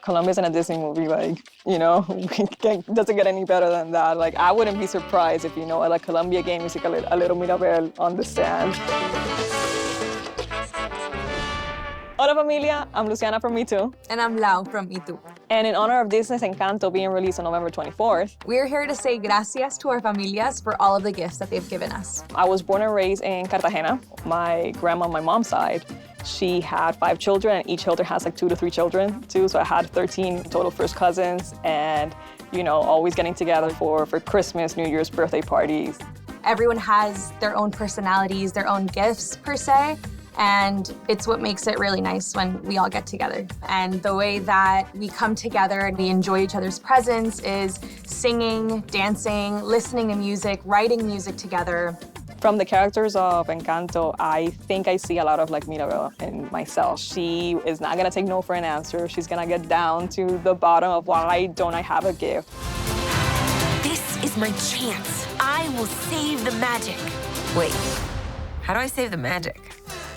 Colombia's in a Disney movie, like, you know, doesn't get any better than that. Like, I wouldn't be surprised if, you know, at a Colombia game, music, a little Mirabel on the stand. Hola familia, I'm Luciana from mitú. And I'm Lau from mitú. And in honor of Disney Encanto being released on November 24th, we're here to say gracias to our familias for all of the gifts that they've given us. I was born and raised in Cartagena. My grandma on my mom's side, she had 5 children, and each elder has like 2 to 3 children too. So I had 13 total first cousins, and you know, always getting together for Christmas, New Year's, birthday parties. Everyone has their own personalities, their own gifts per se. And it's what makes it really nice when we all get together. And the way that we come together and we enjoy each other's presence is singing, dancing, listening to music, writing music together. From the characters of Encanto, I think I see a lot of like Mirabel in myself. She is not gonna take no for an answer. She's gonna get down to the bottom of why don't I have a gift. This is my chance. I will save the magic. Wait, how do I save the magic?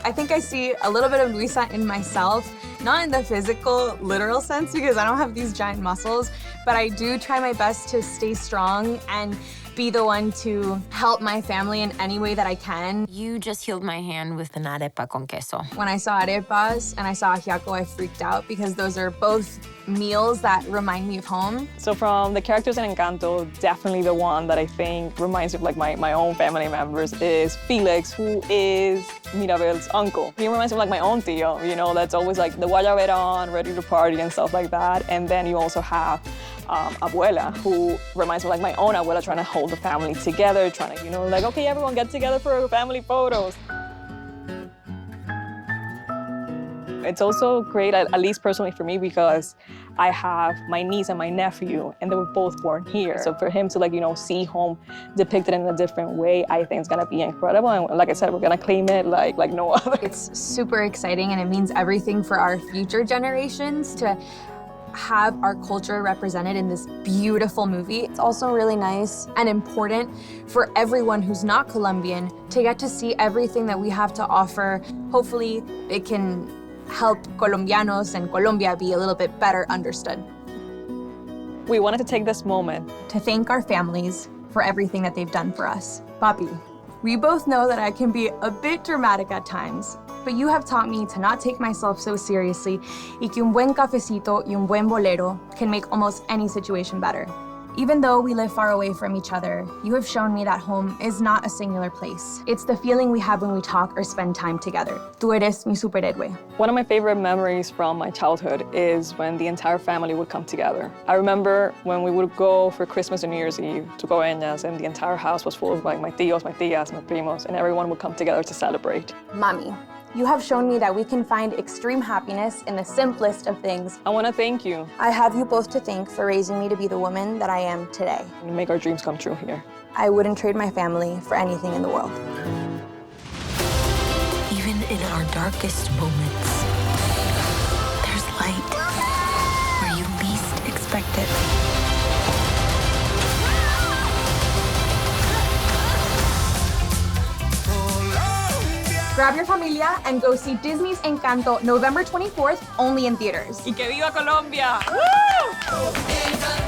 I think I see a little bit of Luisa in myself, not in the physical, literal sense, because I don't have these giant muscles, but I do try my best to stay strong and be the one to help my family in any way that I can. You just healed my hand with an arepa con queso. When I saw arepas and I saw ajiaco, I freaked out because those are both meals that remind me of home. So from the characters in Encanto, definitely the one that I think reminds me of like my own family members is Felix, who is Mirabel's uncle. He reminds me of like my own tío, you know, that's always like the guayabera on, ready to party and stuff like that. And then you also have Abuela, who reminds me of like my own abuela, trying to hold the family together, trying to, you know, like, okay, everyone get together for family photos. It's also great, at least personally for me, because I have my niece and my nephew, and they were both born here. So for him to, like, you know, see home depicted in a different way, I think it's gonna be incredible. And like I said, we're gonna claim it like no other. It's super exciting, and it means everything for our future generations to have our culture represented in this beautiful movie. It's also really nice and important for everyone who's not Colombian to get to see everything that we have to offer. Hopefully, it can help Colombianos and Colombia be a little bit better understood. We wanted to take this moment to thank our families for everything that they've done for us. Papi, we both know that I can be a bit dramatic at times, but you have taught me to not take myself so seriously y que un buen cafecito y un buen bolero can make almost any situation better. Even though we live far away from each other, you have shown me that home is not a singular place. It's the feeling we have when we talk or spend time together. Tú eres mi superhéroe. One of my favorite memories from my childhood is when the entire family would come together. I remember when we would go for Christmas and New Year's Eve to Coeñas, and the entire house was full of like my tíos, my tías, my primos, and everyone would come together to celebrate. Mami, you have shown me that we can find extreme happiness in the simplest of things. I want to thank you. I have you both to thank for raising me to be the woman that I am today. And make our dreams come true here. I wouldn't trade my family for anything in the world. Even in our darkest moments, there's light where you least expect it. Grab your familia and go see Disney's Encanto November 24th, only in theaters. ¡Y que viva Colombia! ¡Woo!